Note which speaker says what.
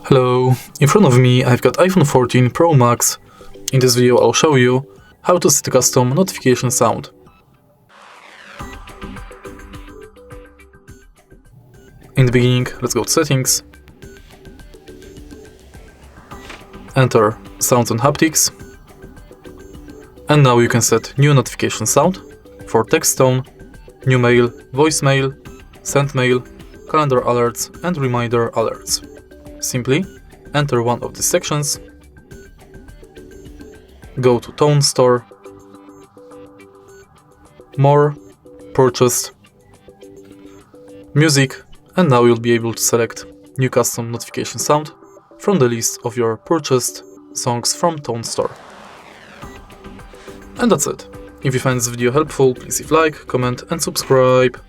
Speaker 1: Hello, in front of me I've got iPhone 14 Pro Max. In this video I'll show you how to set a custom notification sound. In the beginning, let's go to settings, enter sounds and haptics, and now you can set new notification sound for text tone, new mail, voicemail, sent mail, calendar alerts and reminder alerts. Simply enter one of these sections, go to Tone Store, More, Purchased, Music, and now you'll be able to select new custom notification sound from the list of your purchased songs from Tone Store. And that's it. If you find this video helpful, please leave a like, comment and subscribe.